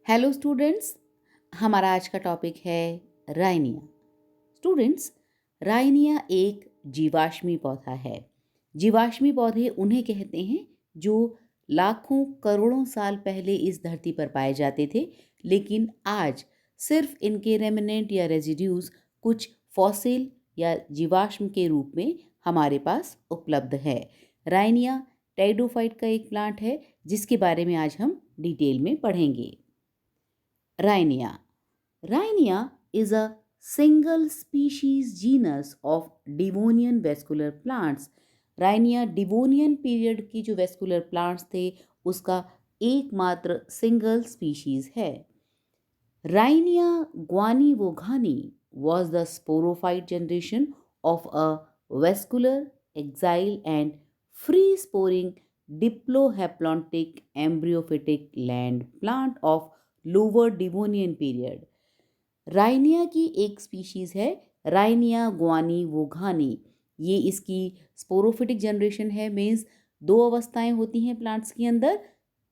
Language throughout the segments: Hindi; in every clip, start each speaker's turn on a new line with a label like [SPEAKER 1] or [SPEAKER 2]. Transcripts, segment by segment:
[SPEAKER 1] हेलो स्टूडेंट्स, हमारा आज का टॉपिक है राइनिया। स्टूडेंट्स, राइनिया एक जीवाश्मी पौधा है। जीवाश्मी पौधे उन्हें कहते हैं जो लाखों करोड़ों साल पहले इस धरती पर पाए जाते थे, लेकिन आज सिर्फ इनके रेमिनेंट या रेजिड्यूज कुछ फॉसिल या जीवाश्म के रूप में हमारे पास उपलब्ध है। राइनिया टेरिडोफाइट का एक प्लांट है जिसके बारे में आज हम डिटेल में पढ़ेंगे। Rhynia. Rhynia is a single species genus of Devonian vascular plants. Rhynia Devonian period की जो वेस्कुलर प्लांट्स थे उसका एकमात्र सिंगल स्पीशीज है। Rhynia guanivogani was the sporophyte generation of a vascular, exile and free sporing diplohaplontic embryophytic land plant of lower Devonian period. Rhynia की एक स्पीशीज है राइनिया गुआनिवोगानी। ये इसकी स्पोरोफिटिक जनरेशन है, मीन्स दो अवस्थाएं होती हैं प्लांट्स के अंदर,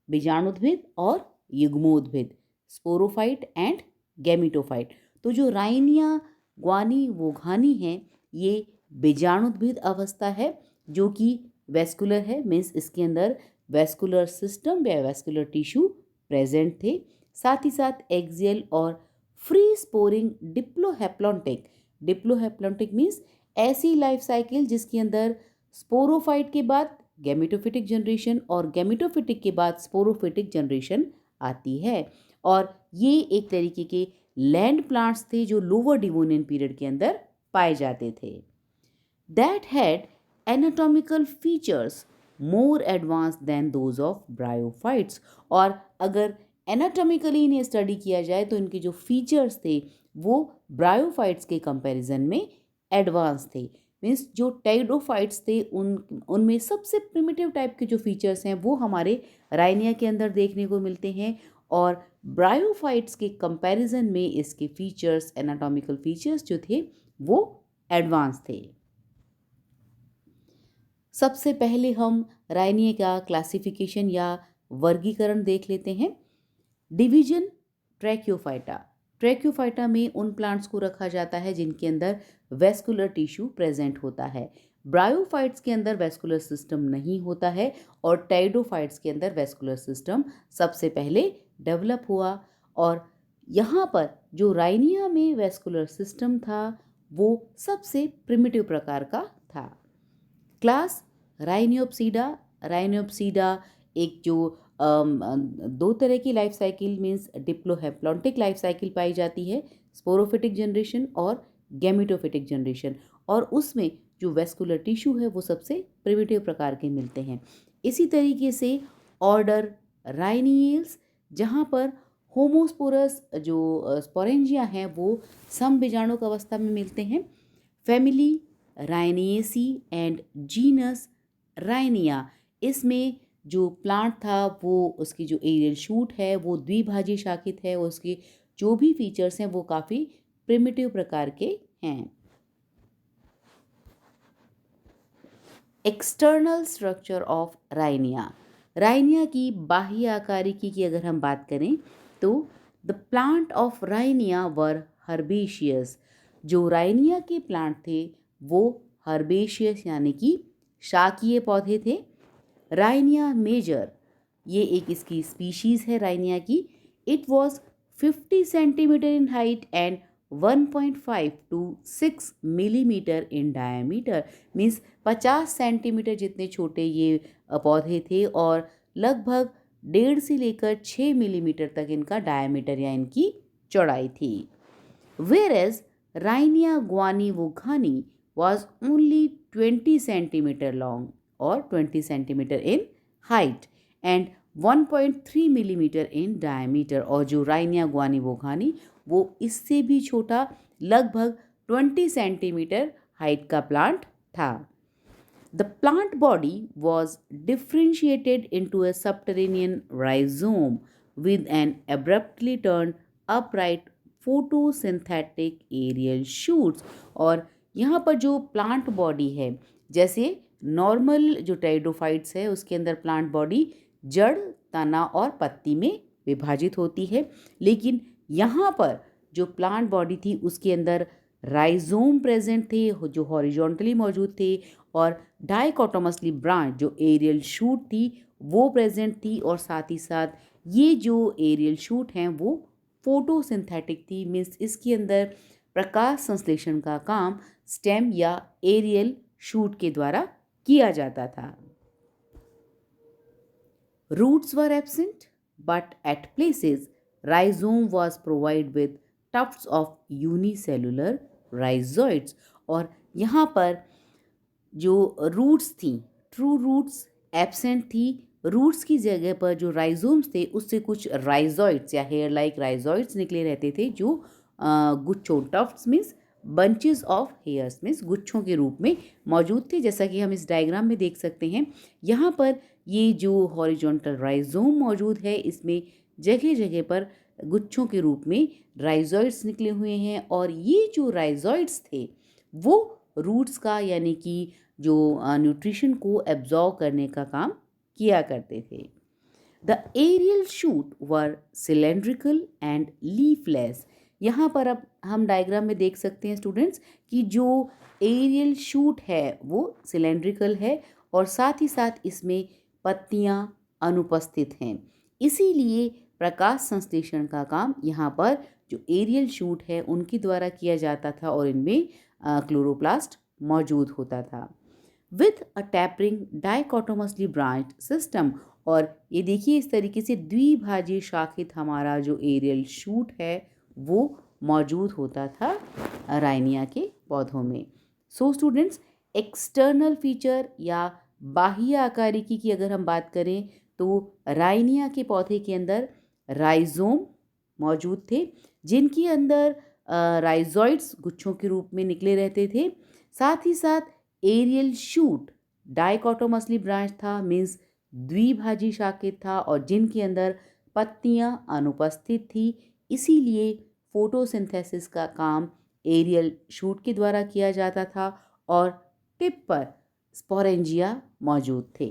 [SPEAKER 1] बीजाणुद्भिद और युग्मोद्भिद, स्पोरोफाइट एंड गैमिटोफाइट। तो जो राइनिया गुआनिवोगानी है ये बीजाणुद्भिद अवस्था है जो कि वेस्कुलर है, मीन्स इसके अंदर वेस्कुलर सिस्टम या वेस्कुलर टिश्यू प्रेजेंट थे। साथ ही साथ एक्सियल और फ्री स्पोरिंग डिप्लोहेप्लॉन्टिक। डिप्लोहेप्लॉन्टिक मीन्स ऐसी लाइफ साइकिल जिसके अंदर स्पोरोफाइट के बाद गैमेटोफिटिक जनरेशन और गैमेटोफिटिक के बाद स्पोरोफिटिक जनरेशन आती है। और ये एक तरीके के लैंड प्लांट्स थे जो लोअर डिवोनियन पीरियड के अंदर पाए जाते थे। That had anatomical features more advance than those of bryophytes. और अगर एनाटॉमिकली इन्हें स्टडी किया जाए तो इनके जो फीचर्स थे वो ब्रायोफाइट्स के कंपैरिजन में एडवांस थे। मीन्स जो टेरिडोफाइट्स थे उनमें सबसे प्रिमिटिव टाइप के जो फीचर्स हैं वो हमारे राइनिया के अंदर देखने को मिलते हैं, और ब्रायोफाइट्स के कंपैरिजन में इसके फीचर्स, एनाटॉमिकल फीचर्स जो थे वो एडवांस थे। सबसे पहले हम राइनिया का क्लासिफिकेशन या वर्गीकरण देख लेते हैं। डिवीजन ट्रैक्योफाइटा। ट्रैक्योफाइटा में उन प्लांट्स को रखा जाता है जिनके अंदर वेस्कुलर टिश्यू प्रेजेंट होता है। ब्रायोफाइट्स के अंदर वेस्कुलर सिस्टम नहीं होता है और टेरिडोफाइट्स के अंदर वेस्कुलर सिस्टम सबसे पहले डेवलप हुआ। और यहाँ पर जो राइनिया में वेस्कुलर सिस्टम था वो सबसे प्रिमिटिव प्रकार का था। क्लास राइनियोप्सीडा। राइनियोप्सीडा एक जो दो तरह की life cycle means diplohaplontic life cycle पाई जाती है, स्पोरोफिटिक जनरेशन और गैमिटोफिटिक जनरेशन, और उसमें जो वेस्कुलर टिश्यू है वो सबसे प्रिमिटिव प्रकार के मिलते हैं। इसी तरीके से ऑर्डर राइनियल्स, जहाँ पर होमोस्पोरस जो स्पोरेंजिया हैं वो समबीजाणुक अवस्था में मिलते हैं। फैमिली राइनिएसी एंड जीनस राइनिया, इसमें जो प्लांट था वो उसकी जो एरियल शूट है वो द्विभाजी शाखित है, उसके जो भी फीचर्स हैं वो काफ़ी प्रिमिटिव प्रकार के हैं। External structure of Rhynia. Rhynia की बाह्य आकारिकी की अगर हम बात करें तो the plant of Rhynia were herbaceous. जो राइनिया के प्लांट थे वो हर्बेशियस यानी कि शाकीय पौधे थे। राइनिया मेजर, ये एक इसकी स्पीशीज़ है राइनिया की। It was 50 centimetre in height and 1.5 to 6 millimetre in diameter. Means 50 centimetre जितने छोटे ये पौधे थे और लगभग 1.5 से लेकर 6 मिलीमीटर तक इनका डायमीटर या इनकी चौड़ाई थी। Whereas Rhynia gwynnevaughanii was only 20 centimeter long or 20 centimeter in height and 1.3 millimeter in diameter। और जो राइनिया गुआनिवोगानी वो इससे भी छोटा लगभग 20 सेंटीमीटर हाइट का प्लांट था। The plant body was differentiated into a subterranean rhizome with an abruptly turned upright photosynthetic aerial shoots। और यहाँ पर जो प्लांट बॉडी है, जैसे नॉर्मल जो टेरिडोफाइट्स है उसके अंदर प्लांट बॉडी जड़, तना और पत्ती में विभाजित होती है, लेकिन यहाँ पर जो प्लांट बॉडी थी उसके अंदर राइजोम प्रेजेंट थे जो हॉरिजॉन्टली मौजूद थे, और डाइकोटोमसली ब्रांच जो एरियल शूट थी वो प्रेजेंट थी, और साथ ही साथ ये जो एरियल शूट हैं वो फोटोसिंथेटिक थी। मीन्स इसके अंदर प्रकाश संश्लेषण का काम स्टेम या एरियल शूट के द्वारा किया जाता था। Roots were absent, but at places, rhizome was provided with tufts of unicellular rhizoids। और यहाँ पर जो रूट्स थी, ट्रू रूट्स एब्सेंट थी। रूट्स की जगह पर जो राइजोम्स थे उससे कुछ राइजॉइड्स या हेयर लाइक राइजॉइड्स निकले रहते थे, जो गुच्छों, Tufts means bunches of hairs means गुच्छों के रूप में मौजूद थे, जैसा कि हम इस डायग्राम में देख सकते हैं। यहाँ पर ये जो हॉरिजॉन्टल राइजोम मौजूद है इसमें जगह जगह पर गुच्छों के रूप में राइजॉइड्स निकले हुए हैं, और ये जो राइजॉइड्स थे वो रूट्स का यानी कि जो न्यूट्रिशन को एब्जॉर्ब करने का काम किया करते थे। The aerial shoot were cylindrical and leafless. यहाँ पर अब हम डायग्राम में देख सकते हैं स्टूडेंट्स कि जो एरियल शूट है वो सिलेंड्रिकल है, और साथ ही साथ इसमें पत्तियाँ अनुपस्थित हैं। इसीलिए प्रकाश संश्लेषण का काम यहाँ पर जो एरियल शूट है उनके द्वारा किया जाता था, और इनमें क्लोरोप्लास्ट मौजूद होता था। With a tapering dichotomously branch system, और ये देखिए इस तरीके से द्विभाजी शाखित हमारा जो एरियल शूट है वो मौजूद होता था राइनिया के पौधों में। सो स्टूडेंट्स, एक्सटर्नल फीचर या बाह्य आकारिकी की अगर हम बात करें तो राइनिया के पौधे के अंदर राइजोम मौजूद थे, जिनके अंदर राइजॉइड्स गुच्छों के रूप में निकले रहते थे। साथ ही साथ एरियल शूट डाइकोटोमसली ब्रांच था, मीन्स द्विभाजी शाखित था, और जिनके अंदर पत्तियां अनुपस्थित थी। इसीलिए फोटोसिंथेसिस का काम एरियल शूट के द्वारा किया जाता था, और टिप पर स्पोरेंजिया मौजूद थे।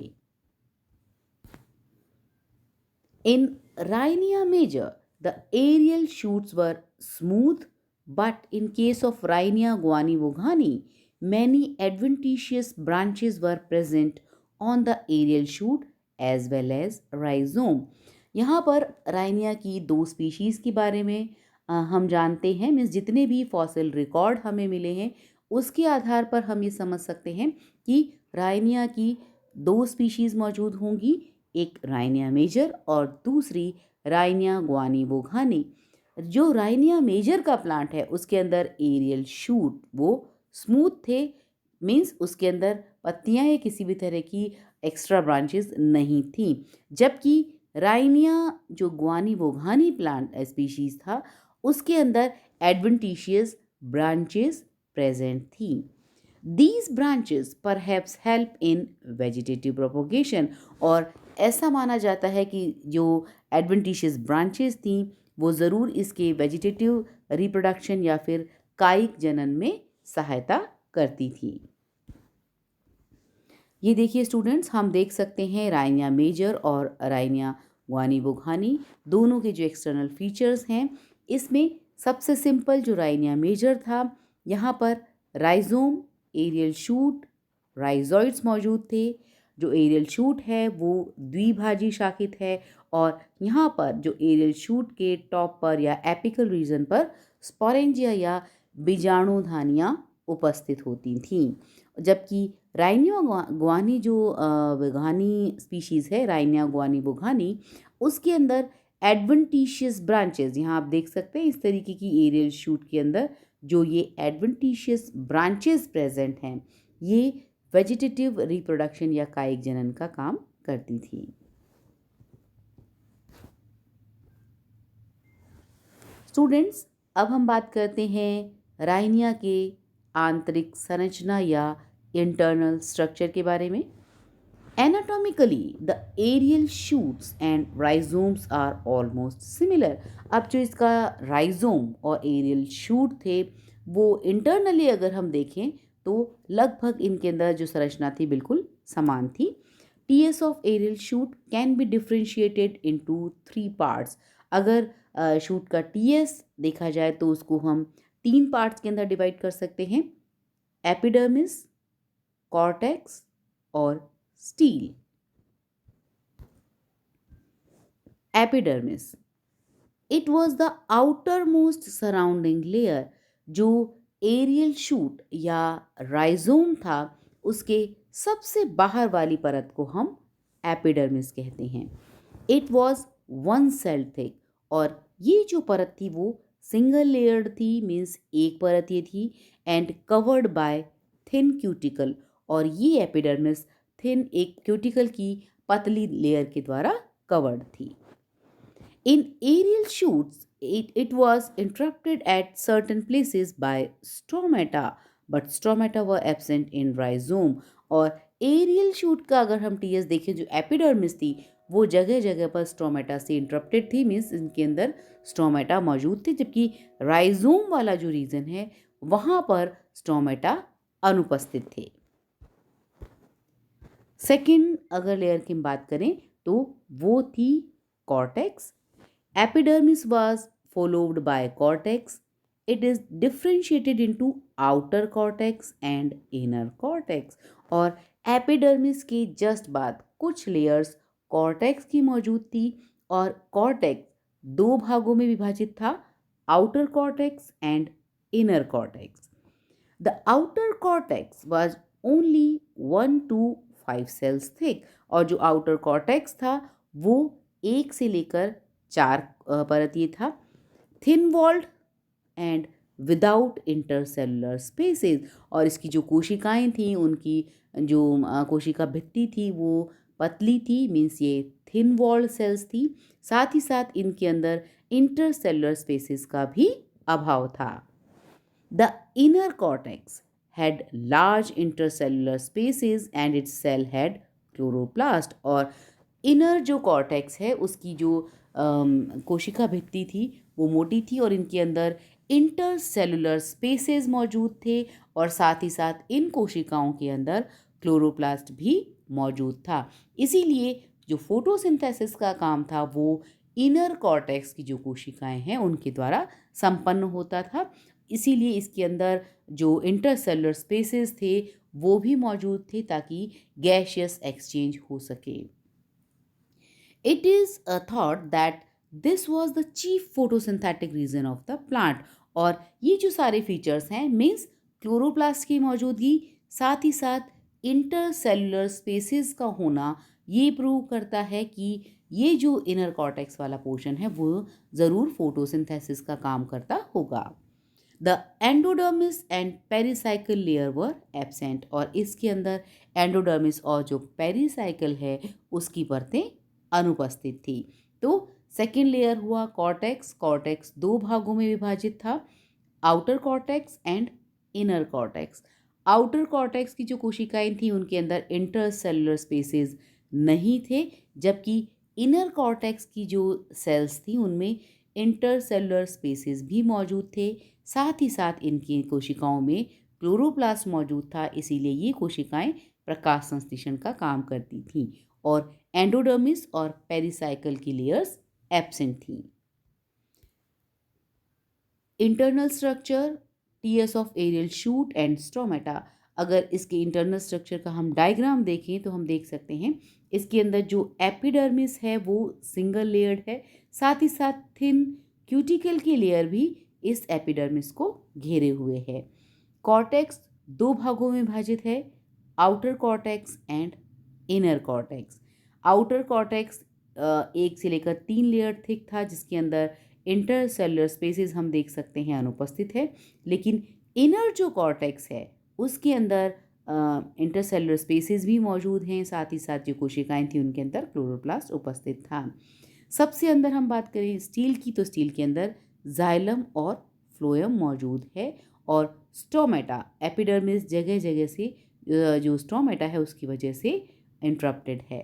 [SPEAKER 1] In Rhynia major the aerial shoots were smooth, but in case of Rhinia guanivogani, many adventitious branches were present on the aerial shoot as well as rhizome। यहाँ पर राइनिया की दो स्पीशीज़ के बारे में हम जानते हैं। मीन्स जितने भी फॉसिल रिकॉर्ड हमें मिले हैं उसके आधार पर हम ये समझ सकते हैं कि राइनिया की दो स्पीशीज़ मौजूद होंगी, एक राइनिया मेजर और दूसरी राइनिया गुआनिवोगानी। जो राइनिया मेजर का प्लांट है उसके अंदर एरियल शूट वो स्मूथ थे, मीन्स उसके अंदर पत्तियां या किसी भी तरह की एक्स्ट्रा ब्रांचेस नहीं थी, जबकि राइनिया जो गुआनिवोगानी प्लांट स्पीशीज था उसके अंदर एडवेंटिशियस ब्रांचेस प्रेजेंट थी। These branches perhaps help in vegetative propagation, और ऐसा माना जाता है कि जो एडवेंटिशियस ब्रांचेस थी वो ज़रूर इसके वेजिटेटिव रिप्रोडक्शन या फिर कायिक जनन में सहायता करती थी। ये देखिए स्टूडेंट्स, हम देख सकते हैं राइनिया मेजर और राइनिया गुआनिवोगानी दोनों के जो एक्सटर्नल फीचर्स हैं, इसमें सबसे सिंपल जो राइनिया मेजर था, यहाँ पर राइजोम, एरियल शूट, राइजॉइड्स मौजूद थे। जो एरियल शूट है वो द्विभाजी शाखित है, और यहाँ पर जो एरियल शूट के टॉप पर या एपिकल रीजन पर स्पोरेंजिया या बीजाणुधानियाँ उपस्थित होती थीं। जबकि राइनिया गुआनी जो वोगानी स्पीशीज़ है, राइनिया गुआनिवोगानी, उसके अंदर एडवेंटिशियस ब्रांचेस, यहाँ आप देख सकते हैं इस तरीके की एरियल शूट के अंदर जो ये एडवेंटिशियस ब्रांचेस प्रेजेंट हैं, ये वेजिटेटिव रिप्रोडक्शन या कायिक जनन का काम करती थी। स्टूडेंट्स, अब हम बात करते हैं राइनिया के आंतरिक संरचना या इंटरनल स्ट्रक्चर के बारे में। Anatomically the aerial shoots and rhizomes are almost similar. अब जो इसका राइजोम और एरियल शूट थे वो इंटरनली अगर हम देखें तो लगभग इनके अंदर जो संरचना थी बिल्कुल समान थी। T S of aerial shoot can be differentiated into three parts. अगर शूट का टीएस देखा जाए तो उसको हम तीन पार्ट्स के अंदर डिवाइड कर सकते हैं, एपिडर्मिस, कॉर्टेक्स और steel. Epidermis, it was the outer most surrounding layer. जो एरियल शूट या राइजोम था उसके सबसे बाहर वाली परत को हम एपिडर्मिस कहते हैं। It was one cell thick, और ये जो परत थी वो सिंगल लेयर्ड थी, मीन्स एक परत ये थी, and covered by thin cuticle, और ये एपिडर्मिस थिन एक क्यूटिकल की पतली लेयर के द्वारा कवर्ड थी। In aerial shoots, it was interrupted at certain places by stomata, but stomata were absent in rhizome. और एरियल शूट का अगर हम टीएस देखें, जो एपिडर्मिस थी वो जगह जगह पर स्टोमेटा से इंटरप्टेड थी, मीन्स इनके अंदर स्टोमेटा मौजूद थे, जबकि राइजोम वाला जो रीजन है वहाँ पर स्टोमेटा अनुपस्थित थे। सेकेंड अगर लेयर की हम बात करें तो वो थी cortex. Epidermis was followed by cortex. It is differentiated into outer cortex and inner cortex. और एपिडर्मिस के जस्ट बाद कुछ लेयर्स कॉर्टेक्स की मौजूद थी, और कॉर्टेक्स दो भागों में विभाजित था, outer cortex and inner cortex. The outer cortex was only 1 to 5 cells thick, और जो आउटर कॉर्टेक्स था वो एक से लेकर चार परत ये था, thin walled and without intercellular spaces, और इसकी जो कोशिकाएं थी उनकी जो कोशिका भित्ति थी वो पतली थी, मीन्स ये थिन वॉल्ड सेल्स थी। साथ ही साथ इनके अंदर इंटरसेलुलर स्पेसेस का भी अभाव था। The inner cortex had large intercellular spaces and its cell had chloroplast, और इनर जो कॉर्टेक्स है उसकी जो कोशिका भित्ति थी वो मोटी थी, और इनके अंदर इंटरसेलुलर स्पेसेस मौजूद थे, और साथ ही साथ इन कोशिकाओं के अंदर क्लोरोप्लास्ट भी मौजूद था। इसीलिए जो फोटोसिंथेसिस का काम था वो इनर कॉर्टेक्स की जो कोशिकाएं हैं उनके द्वारा संपन्न होता था। इसीलिए इसके अंदर जो इंटरसेलुलर स्पेसेस थे वो भी मौजूद थे ताकि गैशियस एक्सचेंज हो सके। It is thought that this was the chief photosynthetic reason of the plant, और ये जो सारे फीचर्स हैं मीन्स क्लोरोप्लास्ट की मौजूदगी, साथ ही साथ इंटरसेलुलर स्पेसेस का होना, ये प्रूव करता है कि ये जो इनर कॉर्टेक्स वाला पोर्शन है वो ज़रूर फोटोसिंथेसिस का काम करता होगा। The endodermis and pericycle layer were absent, और इसके अंदर एंडोडर्मिस और जो पेरिसाइकिल है उसकी परतें अनुपस्थित थी। तो सेकेंड लेयर हुआ कॉर्टेक्स। कॉर्टेक्स दो भागों में विभाजित था, outer cortex and inner cortex. Outer cortex की जो कोशिकाएं थी उनके अंदर इंटरसेलुलर स्पेसेस नहीं थे, जबकि इनर कॉर्टेक्स की जो सेल्स थी उनमें इंटरसेलुलर स्पेसेस भी मौजूद थे। साथ ही साथ इनकी कोशिकाओं में क्लोरोप्लास्ट मौजूद था, इसीलिए ये कोशिकाएं प्रकाश संश्लेषण का काम करती थीं, और एंडोडर्मिस और पेरिसाइकल की लेयर्स एब्सेंट थी। Internal structure T S of aerial shoot and stomata. अगर इसके इंटरनल स्ट्रक्चर का हम डायग्राम देखें तो हम देख सकते हैं इसके अंदर जो एपिडर्मिस है वो सिंगल लेयर्ड है, साथ ही साथ थिन क्यूटिकल की लेयर भी इस एपिडर्मिस को घेरे हुए है। कॉर्टेक्स दो भागों में विभाजित है, outer cortex and inner cortex. Outer cortex एक से लेकर 3 लेयर थिक था, जिसके अंदर इंटरसेलुलर स्पेसेस हम देख सकते हैं अनुपस्थित है, लेकिन इनर जो कॉर्टेक्स है उसके अंदर इंटरसेलुलर स्पेसेस भी मौजूद हैं, साथ ही साथ जो कोशिकाएं थी उनके अंदर क्लोरोप्लास्ट उपस्थित था। सबसे अंदर हम बात करें स्टील की तो स्टील के अंदर जाइलम और फ्लोएम मौजूद है, और स्टोमेटा एपिडर्मिस जगह जगह से जो स्टोमेटा है उसकी वजह से इंटरप्टेड है।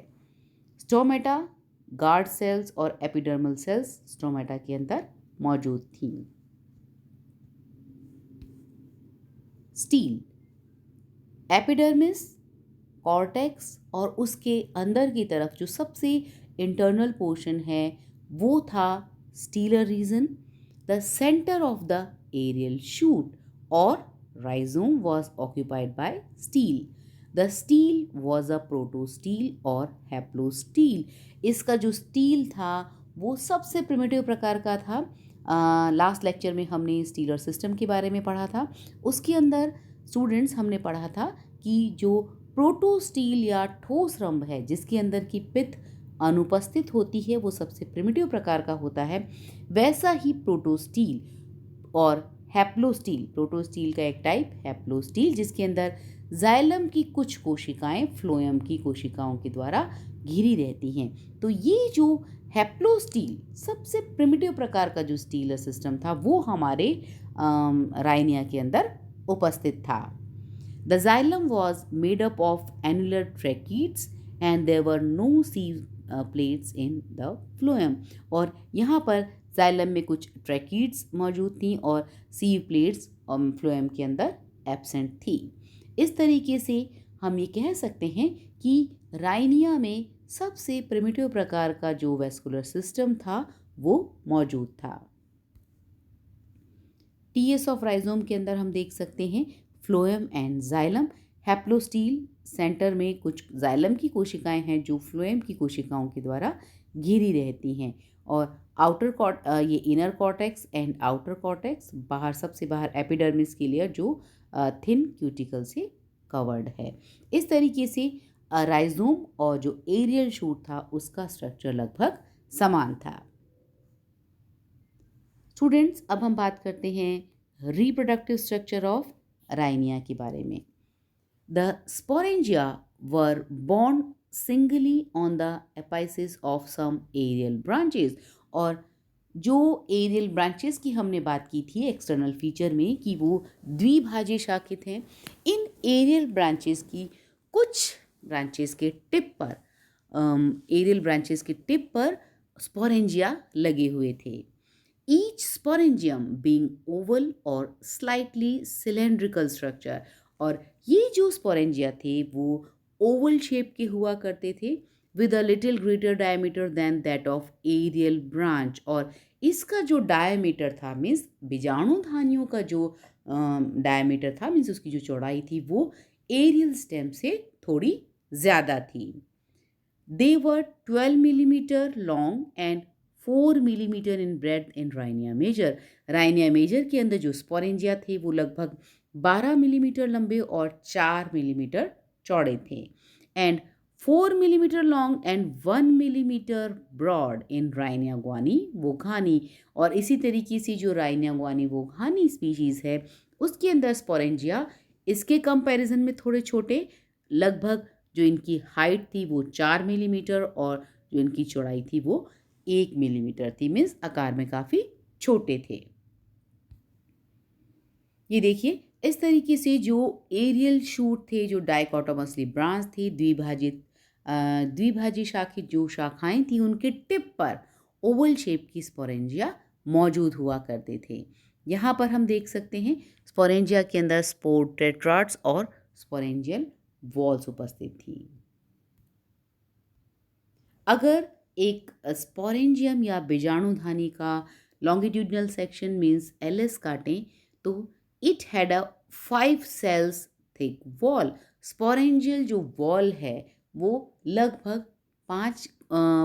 [SPEAKER 1] स्टोमेटा गार्ड सेल्स और एपिडर्मल सेल्स स्टोमेटा के अंदर मौजूद थी। स्टील एपिडर्मिस, कॉर्टेक्स और उसके अंदर की तरफ जो सबसे इंटरनल पोर्शन है वो था stelar region, the centre of the aerial shoot और rhizome was occupied by steel. The steel was a protosteel और haplosteel. इसका जो स्टील था वो सबसे प्रिमिटिव प्रकार का था। लास्ट लेक्चर में हमने स्टीलर सिस्टम के बारे में पढ़ा था। उसके अंदर स्टूडेंट्स हमने पढ़ा था कि जो प्रोटोस्टील या ठोस रंभ है जिसके अंदर की पित्त अनुपस्थित होती है वो सबसे प्रिमिटिव प्रकार का होता है। वैसा ही प्रोटोस्टील और हैप्लोस्टील, प्रोटोस्टील का एक टाइप हैप्लोस्टील जिसके अंदर जाइलम की कुछ कोशिकाएं फ्लोएम की कोशिकाओं के द्वारा घिरी रहती हैं। तो ये जो हैप्लोस्टील सबसे प्रिमिटिव प्रकार का जो स्टीलर सिस्टम था वो हमारे राइनिया के अंदर उपस्थित था। The xylem was made up of annular tracheids and there were no sieve plates in the phloem. और यहाँ पर जाइलम में कुछ ट्रैकीड्स मौजूद थी और सीव प्लेट्स फ्लोएम के अंदर एब्सेंट थी। इस तरीके से हम ये कह सकते हैं कि राइनिया में सबसे प्रिमिटिव प्रकार का जो वेस्कुलर सिस्टम था वो मौजूद था। टीएस ऑफ राइजोम के अंदर हम देख सकते हैं फ्लोएम एंड जाइलम। हैप्लोस्टील सेंटर में कुछ जाइलम की कोशिकाएं हैं जो फ्लोएम की कोशिकाओं के द्वारा घिरी रहती हैं और ये inner cortex and outer cortex बाहर सबसे बाहर एपिडर्मिस की लेयर जो थिन क्यूटिकल से कवर्ड है। इस तरीके से राइजोम और जो एरियल शूट था उसका स्ट्रक्चर लगभग समान था। स्टूडेंट्स अब हम बात करते हैं रिप्रोडक्टिव स्ट्रक्चर ऑफ राइनिया के बारे में। The sporangia were borne singly on the apices of some aerial branches. और जो एरियल ब्रांचेस की हमने बात की थी एक्सटर्नल फीचर में कि वो द्विभाजी शाखित हैं, इन एरियल ब्रांचेस की कुछ ब्रांचेस के टिप पर एरियल ब्रांचेस के टिप पर स्पोरेंजिया लगे हुए थे। ईच स्पोरेंजियम बीइंग ओवल और स्लाइटली सिलेंड्रिकल स्ट्रक्चर। और ये जो स्पोरेंजिया थे वो ओवल शेप के हुआ करते थे with a little greater diameter than that of aerial branch। और इसका जो डायमीटर था मीन्स बीजाणुधानियों का जो डायमीटर था मीन्स उसकी जो चौड़ाई थी वो एरियल स्टेम से थोड़ी ज़्यादा थी। They were 12 millimetre long and 4 millimetre in breadth in Rhynia major. Rhynia major के अंदर जो स्पोरेंजिया थे वो लगभग 12 मिलीमीटर लंबे और 4 मिलीमीटर चौड़े थे। And 4 millimetre long and 1 millimetre broad in Rhynia gwynnevaughanii. और इसी तरीके से जो राइनिया गुआनी वोघानी स्पीशीज़ है उसके अंदर स्पोरेंजिया इसके कंपैरिजन में थोड़े छोटे, लगभग जो इनकी हाइट थी वो 4 मिलीमीटर और जो इनकी चौड़ाई थी वो 1 मिलीमीटर थी, मीन्स आकार में काफ़ी छोटे थे। ये देखिए इस तरीके से जो एरियल शूट थे जो डाइकोटोमसली ब्रांच थी द्विभाजी शाखित जो शाखाएं थी उनके टिप पर ओवल शेप की स्पोरेंजिया मौजूद हुआ करते थे। यहाँ पर हम देख सकते हैं स्पोरेंजिया के अंदर स्पोर टेट्राड्स और स्पोरेंजियल वॉल्स उपस्थित थी। अगर एक स्पोरेंजियम या बीजाणुधानी का लॉन्गिट्यूडनल सेक्शन मीन्स एलएस काटें तो it had a 5 cells thick wall. Sporangial जो वॉल है वो लगभग 5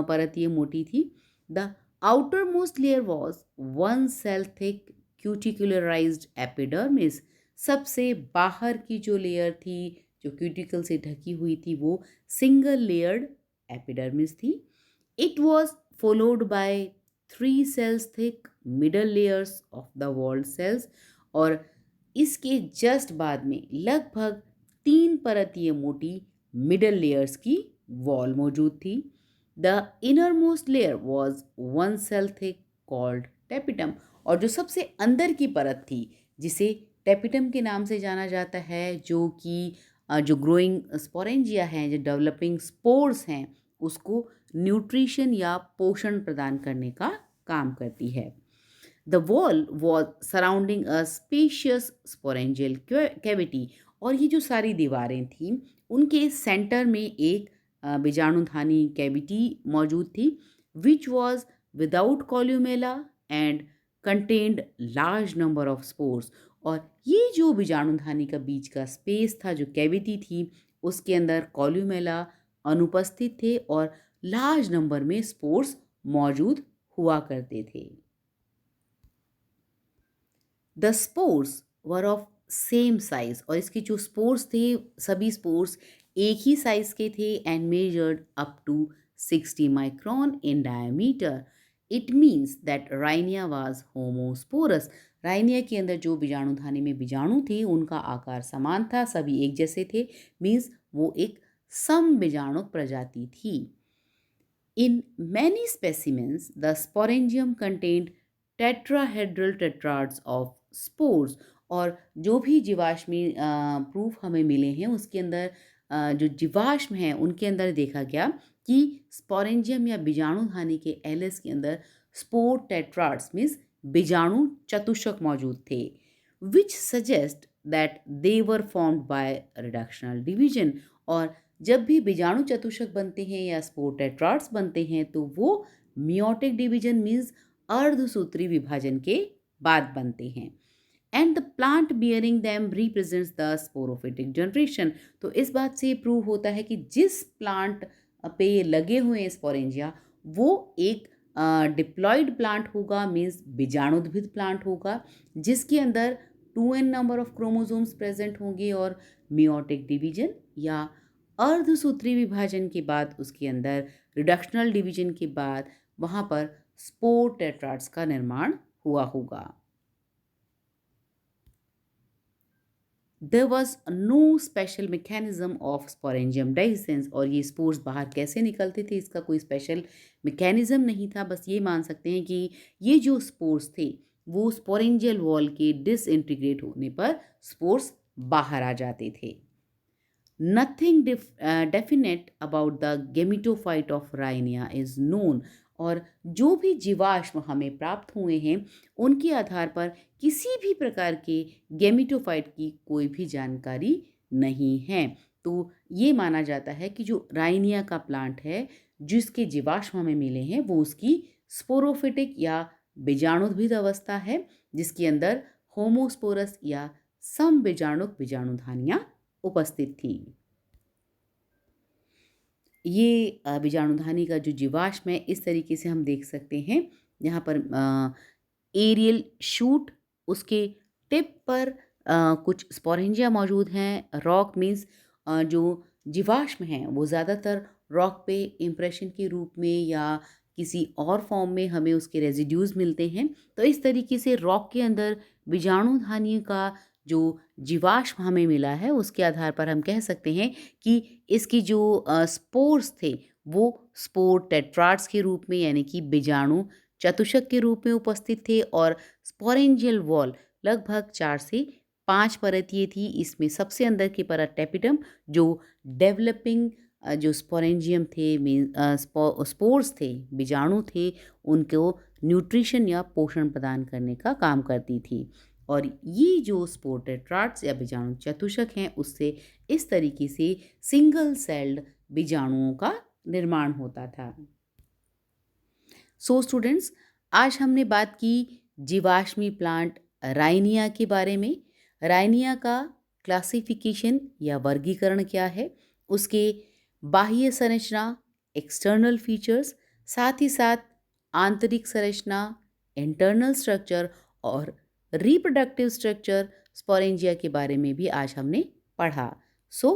[SPEAKER 1] परतीय मोटी थी। The outer most layer was 1 cell thick cuticularised epidermis. सबसे बाहर की जो लेयर थी जो क्यूटिकल से ढकी हुई थी वो सिंगल लेयर्ड एपिडर्मिस थी। It was followed by 3 cells thick middle layers of the walled cells। और इसके जस्ट बाद में लगभग 3 परतीय मोटी मिडल लेयर्स की वॉल मौजूद थी। The inner most layer was 1 cell thick called tapetum। और जो सबसे अंदर की परत थी जिसे टेपिटम के नाम से जाना जाता है जो कि जो ग्रोइंग स्पोरेंजिया हैं जो डेवलपिंग स्पोर्स हैं उसको न्यूट्रिशन या पोषण प्रदान करने का काम करती है। The wall was surrounding a spacious sporangial cavity. और ये जो सारी दीवारें थीं उनके सेंटर में एक बीजाणुधानी कैविटी मौजूद थी which was without columella and contained large number of spores. और ये जो बीजाणुधानी का बीच का स्पेस था, जो कैविटी थी, उसके अंदर कॉल्यूमेला अनुपस्थित थे और लार्ज नंबर में स्पोर्स मौजूद हुआ करते थे। The spores were of same size, और इसके जो स्पोर्स थे सभी स्पोर्स एक ही साइज के थे and measured up to 60 micron in diameter. It means that Rhynia was homosporous. Rhynia के अंदर जो बीजाणुधानी में बीजाणु थे उनका आकार समान था, सभी एक जैसे थे, मीन्स वो एक सम बीजाणु प्रजाति थी। In many specimens, the sporangium contained tetrahedral tetrads of spores। और जो भी जीवाश्मी प्रूफ हमें मिले हैं उसके अंदर जो जीवाश्म हैं उनके अंदर देखा गया कि स्पोरेंजियम या बीजाणुधानी के एलिस के अंदर स्पोर टेट्राड्स मीन्स बीजाणु चतुष्क मौजूद थे विच suggest that they were formed by reductional division. और जब भी बीजाणु चतुष्क बनते हैं या स्पोर टेट्राड्स बनते हैं तो वो मियोटिक डिवीजन मीन्स अर्धसूत्री विभाजन के बाद बनते हैं। And the plant bearing them represents the sporophytic generation. तो इस बात से प्रूव होता है कि जिस प्लांट पे ये लगे हुए हैं स्पोरेंजिया वो एक डिप्लॉयड प्लांट होगा, मीन्स बीजाणुद्भिद प्लांट होगा जिसके अंदर 2n number of chromosomes present होंगे और मियोटिक डिवीजन या अर्धसूत्री विभाजन के बाद उसके अंदर रिडक्शनल डिवीजन के बाद वहाँ पर स्पोर टेट्राड्स का निर्माण हुआ होगा। There was no special mechanism of sporangium dehiscence. और ये स्पोर्स बाहर कैसे निकलते थे इसका कोई स्पेशल मैकेनिज्म नहीं था, बस ये मान सकते हैं कि ये जो स्पोर्स थे वो स्पोरेंजियल वॉल के डिसइंटीग्रेट होने पर स्पोर्स बाहर आ जाते थे। Nothing definite about the gametophyte of Rhynia is known. और जो भी जीवाश्म हमें प्राप्त हुए हैं उनके आधार पर किसी भी प्रकार के गेमिटोफाइट की कोई भी जानकारी नहीं है। तो ये माना जाता है कि जो राइनिया का प्लांट है जिसके जीवाश्म हमें मिले हैं वो उसकी स्पोरोफिटिक या बीजाणुद्भिद अवस्था है जिसके अंदर होमोस्पोरस या सम बीजाणुक बीजाणुधानियां उपस्थित थी। ये बीजाणुधानी का जो जीवाश्म है इस तरीके से हम देख सकते हैं। यहाँ पर एरियल शूट, उसके टिप पर कुछ स्पोरेंजिया मौजूद हैं। रॉक मीन्स जो जीवाश्म हैं वो ज़्यादातर रॉक पे इम्प्रेशन के रूप में या किसी और फॉर्म में हमें उसके रेजिड्यूज़ मिलते हैं। तो इस तरीके से रॉक के अंदर बीजाणुधानी का जो जीवाश्म हमें मिला है उसके आधार पर हम कह सकते हैं कि इसकी जो स्पोर्स थे वो स्पोर टेट्राड्स के रूप में यानी कि बीजाणु चतुष्क के रूप में उपस्थित थे और स्पोरेंजियल वॉल लगभग 4 से 5 परतीय थी। इसमें सबसे अंदर की परत टेपिडम जो डेवलपिंग जो स्पोरेंजियम थे स्पोर्स थे बीजाणु थे उनको न्यूट्रिशन या पोषण प्रदान करने का काम करती थी। और ये जो स्पोर टेट्राड्स या बीजाणु चतुष्क हैं उससे इस तरीके से सिंगल सेल्ड बीजाणुओं का निर्माण होता था। सो स्टूडेंट्स, आज हमने बात की जीवाश्मी प्लांट राइनिया के बारे में। राइनिया का क्लासिफिकेशन या वर्गीकरण क्या है, उसके बाह्य संरचना एक्सटर्नल फीचर्स, साथ ही साथ आंतरिक संरचना इंटरनल स्ट्रक्चर और रिप्रोडक्टिव स्ट्रक्चर स्पोरेंजिया के बारे में भी आज हमने पढ़ा। So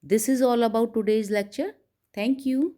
[SPEAKER 1] this is all about today's lecture. Thank you.